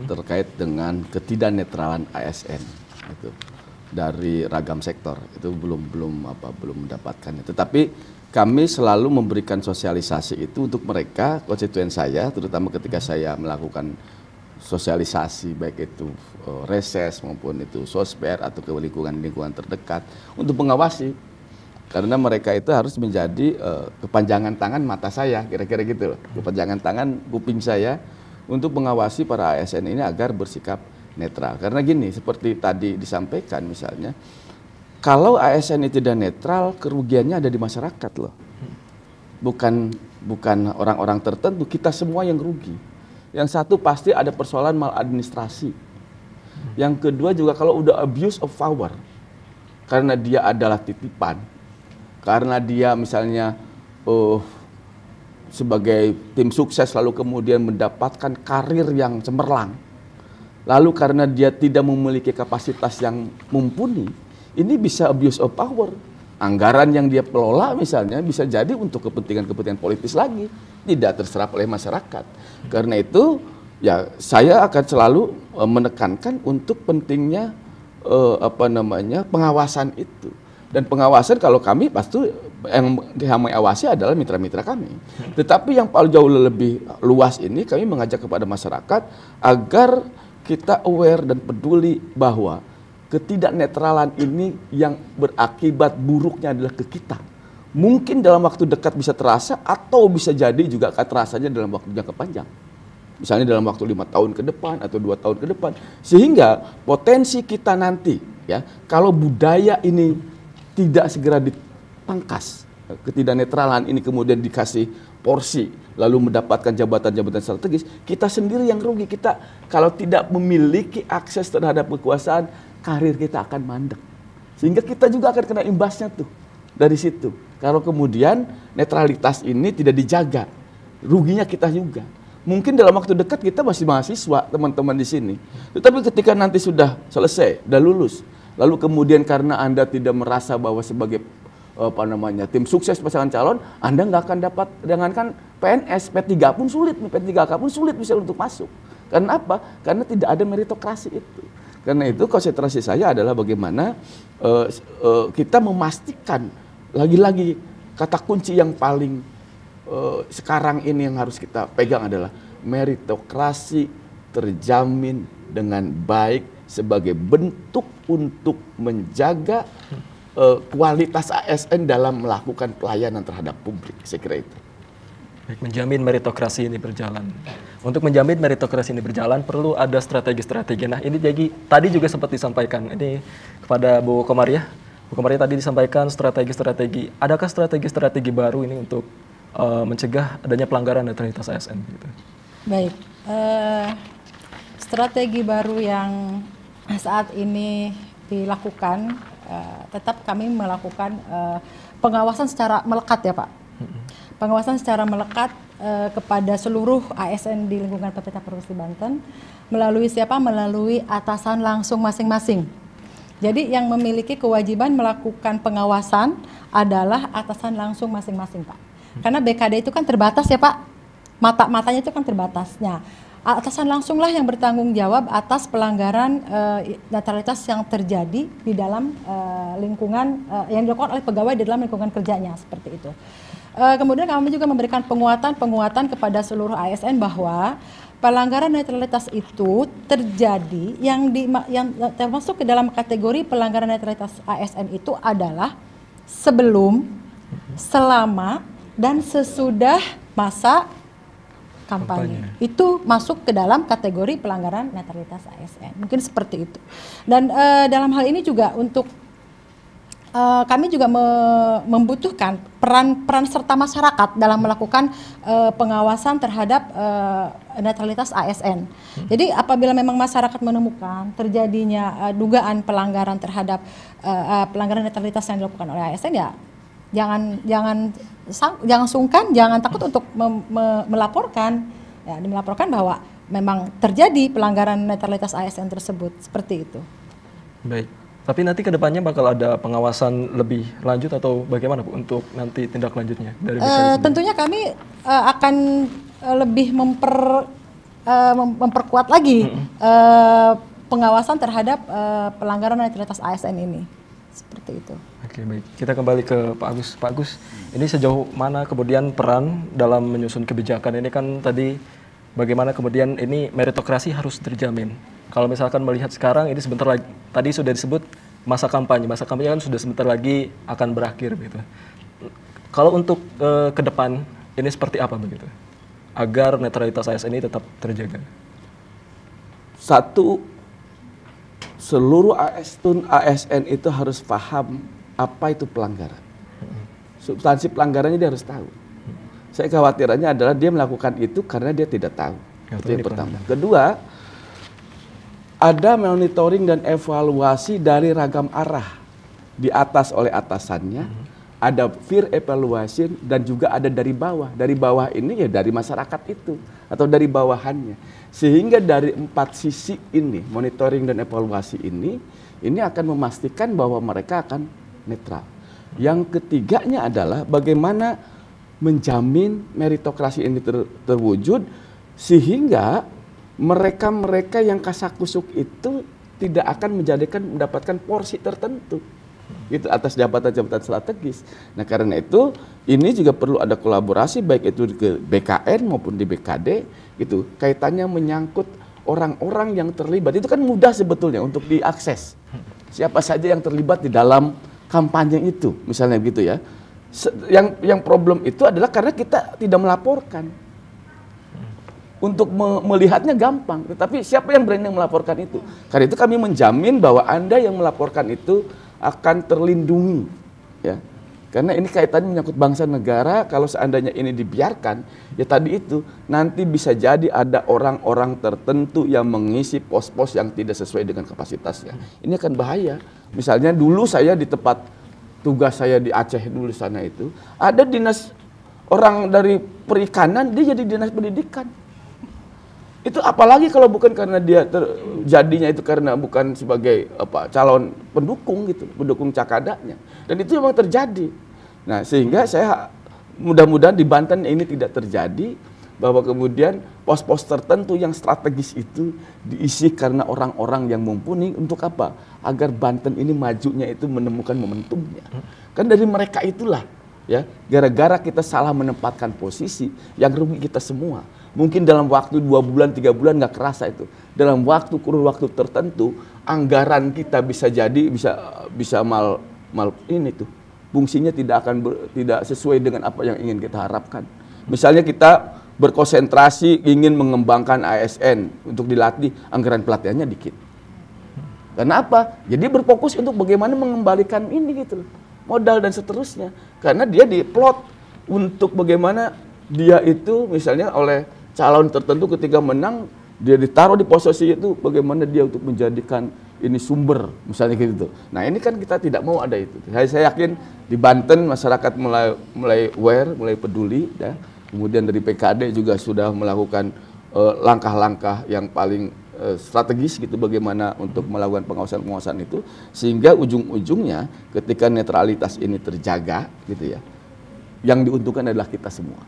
terkait dengan ketidaknetralan ASN itu dari ragam sektor, itu belum mendapatkan. Tetapi kami selalu memberikan sosialisasi itu untuk mereka, konstituen saya, terutama ketika saya melakukan sosialisasi, baik itu reses maupun itu sosper atau ke lingkungan terdekat untuk mengawasi, karena mereka itu harus menjadi kepanjangan tangan mata saya, kira-kira gitu loh, kepanjangan tangan kuping saya untuk mengawasi para ASN ini agar bersikap netral. Karena gini, seperti tadi disampaikan misalnya, kalau ASN itu tidak netral, kerugiannya ada di masyarakat loh, bukan orang-orang tertentu, kita semua yang rugi. Yang satu pasti ada persoalan maladministrasi. Yang kedua juga kalau udah abuse of power, karena dia adalah titipan, karena dia misalnya sebagai tim sukses lalu kemudian mendapatkan karir yang cemerlang, lalu karena dia tidak memiliki kapasitas yang mumpuni, ini bisa abuse of power. Anggaran yang dia kelola misalnya bisa jadi untuk kepentingan-kepentingan politis lagi, tidak terserap oleh masyarakat. Karena itu ya saya akan selalu menekankan untuk pentingnya pengawasan itu. Dan pengawasan kalau kami pasti yang mengawasi adalah mitra-mitra kami. Tetapi yang paling jauh lebih luas ini kami mengajak kepada masyarakat agar kita aware dan peduli bahwa ketidaknetralan ini yang berakibat buruknya adalah ke kita. Mungkin dalam waktu dekat bisa terasa atau bisa jadi juga akan terasanya dalam waktu jangka panjang. Misalnya dalam waktu 5 tahun ke depan atau 2 tahun ke depan. Sehingga potensi kita nanti ya, kalau budaya ini tidak segera dipangkas, ketidaknetralan ini kemudian dikasih porsi lalu mendapatkan jabatan-jabatan strategis, kita sendiri yang rugi. Kita kalau tidak memiliki akses terhadap kekuasaan, karir kita akan mandek. Sehingga kita juga akan kena imbasnya tuh dari situ. Kalau kemudian netralitas ini tidak dijaga, ruginya kita juga. Mungkin dalam waktu dekat kita masih mahasiswa, teman-teman di sini. Tetapi ketika nanti sudah selesai, sudah lulus, lalu kemudian karena Anda tidak merasa bahwa sebagai tim sukses pasangan calon, Anda nggak akan dapat, jangankan PNS, P3 pun sulit, P3K pun sulit bisa untuk masuk. Karena apa? Karena tidak ada meritokrasi itu. Karena itu konsentrasi saya adalah bagaimana kita memastikan, lagi-lagi kata kunci yang paling sekarang ini yang harus kita pegang adalah meritokrasi terjamin dengan baik sebagai bentuk untuk menjaga kualitas ASN dalam melakukan pelayanan terhadap publik. Saya kira itu. Baik, menjamin meritokrasi ini berjalan. Untuk menjamin meritokrasi ini berjalan perlu ada strategi-strategi. Nah, ini jadi tadi juga sempat disampaikan ini kepada Bu Komariah. Bu Komariah tadi disampaikan strategi-strategi. Adakah strategi-strategi baru ini untuk mencegah adanya pelanggaran netralitas ASN? Gitu? Baik, strategi baru yang saat ini dilakukan, tetap kami melakukan pengawasan secara melekat ya Pak. Pengawasan secara melekat kepada seluruh ASN di lingkungan pemerintah Provinsi Banten melalui siapa? Melalui atasan langsung masing-masing. Jadi yang memiliki kewajiban melakukan pengawasan adalah atasan langsung masing-masing Pak. Karena BKD itu kan terbatas ya Pak, matanya itu kan terbatas. Nah, atasan langsunglah yang bertanggung jawab atas pelanggaran netralitas yang terjadi di dalam lingkungan yang dilakukan oleh pegawai di dalam lingkungan kerjanya, seperti itu. Kemudian kami juga memberikan penguatan kepada seluruh ASN bahwa pelanggaran netralitas itu terjadi yang termasuk ke dalam kategori pelanggaran netralitas ASN itu adalah sebelum, selama, dan sesudah masa kampanye. Itu masuk ke dalam kategori pelanggaran netralitas ASN. Mungkin seperti itu. Dan dalam hal ini juga untuk kami juga membutuhkan peran serta masyarakat dalam melakukan pengawasan terhadap netralitas ASN. Jadi apabila memang masyarakat menemukan terjadinya dugaan pelanggaran terhadap pelanggaran netralitas yang dilakukan oleh ASN, ya jangan sungkan, jangan takut untuk melaporkan, ya, melaporkan bahwa memang terjadi pelanggaran netralitas ASN tersebut, seperti itu. Baik. Tapi nanti ke depannya bakal ada pengawasan lebih lanjut atau bagaimana Bu untuk nanti tindak lanjutnya dari BKD? Tentunya kami akan lebih memperkuat lagi pengawasan terhadap pelanggaran netralitas ASN ini. Seperti itu. Oke, baik. Kita kembali ke Pak Agus. Pak Agus, ini sejauh mana kemudian peran dalam menyusun kebijakan ini kan tadi bagaimana kemudian ini meritokrasi harus terjamin. Kalau misalkan melihat sekarang ini sebentar lagi, tadi sudah disebut masa kampanye kan sudah sebentar lagi akan berakhir begitu. Kalau untuk ke depan ini seperti apa begitu? Agar netralitas ASN ini tetap terjaga. Satu, seluruh ASN itu harus paham apa itu pelanggaran. Substansi pelanggarannya dia harus tahu. Saya khawatirannya adalah dia melakukan itu karena dia tidak tahu. Itu yang pertama. Kedua, ada monitoring dan evaluasi dari ragam arah. Di atas oleh atasannya, ada peer evaluation dan juga ada dari bawah. Dari bawah ini ya dari masyarakat itu atau dari bawahannya. Sehingga dari 4 sisi ini, monitoring dan evaluasi ini akan memastikan bahwa mereka akan netral. Yang ketiganya adalah bagaimana menjamin meritokrasi ini terwujud sehingga mereka-mereka yang kasakusuk itu tidak akan mendapatkan porsi tertentu itu atas jabatan-jabatan strategis. Nah, karena itu ini juga perlu ada kolaborasi baik itu ke BKN maupun di BKD gitu. Kaitannya menyangkut orang-orang yang terlibat. Itu kan mudah sebetulnya untuk diakses. Siapa saja yang terlibat di dalam kampanye itu, misalnya begitu ya. Yang problem itu adalah karena kita tidak melaporkan. Untuk melihatnya gampang, tetapi siapa yang berani melaporkan itu? Karena itu kami menjamin bahwa Anda yang melaporkan itu akan terlindungi, ya. Karena ini kaitannya menyangkut bangsa negara. Kalau seandainya ini dibiarkan, ya tadi itu nanti bisa jadi ada orang-orang tertentu yang mengisi pos-pos yang tidak sesuai dengan kapasitasnya. Ini akan bahaya. Misalnya dulu saya di tempat tugas saya di Aceh dulu sana itu, ada dinas orang dari perikanan, dia jadi dinas pendidikan. Itu apalagi kalau bukan karena dia jadinya itu karena bukan sebagai calon pendukung gitu, pendukung cakadanya. Dan itu memang terjadi. Nah, sehingga saya mudah-mudahan di Banten ini tidak terjadi bahwa kemudian pos-pos tertentu yang strategis itu diisi karena orang-orang yang mumpuni untuk apa? Agar Banten ini majunya itu menemukan momentumnya. Kan dari mereka itulah ya, gara-gara kita salah menempatkan posisi yang rugi kita semua. Mungkin dalam waktu 2 bulan, 3 bulan nggak kerasa itu. Dalam kurun waktu tertentu, anggaran kita bisa jadi bisa mal ini tuh. Fungsinya tidak sesuai dengan apa yang ingin kita harapkan. Misalnya kita berkonsentrasi ingin mengembangkan ASN untuk dilatih, anggaran pelatihannya dikit. Karena apa? Jadi berfokus untuk bagaimana mengembalikan ini gitu loh, modal dan seterusnya. Karena dia diplot untuk bagaimana dia itu misalnya oleh calon tertentu ketika menang, dia ditaruh di posisi itu bagaimana dia untuk menjadikan ini sumber misalnya gitu. Nah, ini kan kita tidak mau ada itu. Saya yakin di Banten masyarakat mulai aware, mulai peduli ya. Kemudian dari PKD juga sudah melakukan langkah-langkah yang paling strategis gitu bagaimana untuk melakukan pengawasan-pengawasan itu sehingga ujung-ujungnya ketika netralitas ini terjaga gitu ya. Yang diuntungkan adalah kita semua.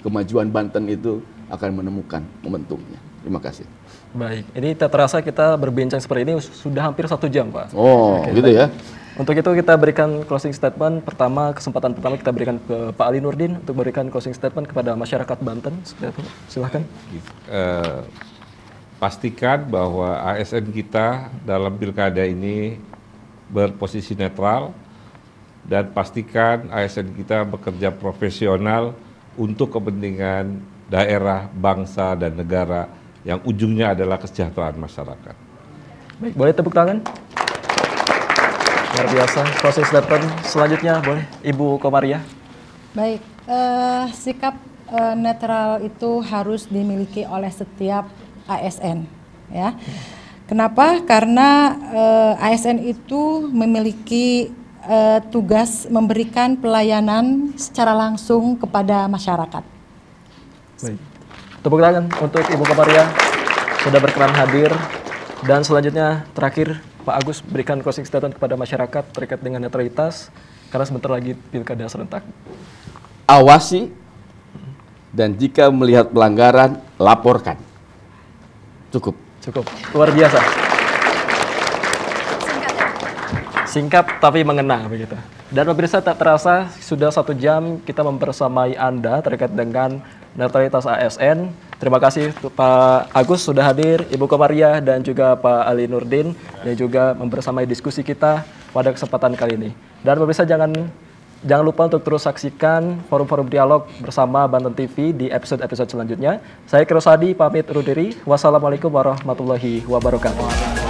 Kemajuan Banten itu akan menemukan momentumnya. Terima kasih. Baik, ini tak terasa kita berbincang seperti ini sudah hampir 1 jam, Pak. Oh, oke, gitu ya. Untuk itu kita berikan closing statement. Kesempatan pertama kita berikan ke Pak Ali Nurdin untuk berikan closing statement kepada masyarakat Banten. Silahkan. Pastikan bahwa ASN kita dalam pilkada ini berposisi netral dan pastikan ASN kita bekerja profesional untuk kepentingan daerah, bangsa, dan negara yang ujungnya adalah kesejahteraan masyarakat. Baik, boleh tepuk tangan? Luar biasa. Proses statement selanjutnya boleh Ibu Komariah. Baik, sikap netral itu harus dimiliki oleh setiap ASN, ya. Kenapa? Karena ASN itu memiliki tugas memberikan pelayanan secara langsung kepada masyarakat. Baik. Tepuk tangan untuk Ibu Komariah sudah berkenan hadir. Dan selanjutnya terakhir Pak Agus berikan closing statement kepada masyarakat terkait dengan netralitas karena sebentar lagi pilkada serentak. Awasi dan jika melihat pelanggaran laporkan. Cukup. Luar biasa. Singkat tapi mengena begitu. Dan pemirsa, tak terasa sudah 1 jam kita membersamai Anda terkait dengan netralitas ASN. Terima kasih Pak Agus sudah hadir, Ibu Komariah dan juga Pak Ali Nurdin yang juga membersamai diskusi kita pada kesempatan kali ini. Dan pemirsa jangan lupa untuk terus saksikan forum-forum dialog bersama Banten TV di episode-episode selanjutnya. Saya Kirosadi pamit undur diri. Wassalamualaikum warahmatullahi wabarakatuh.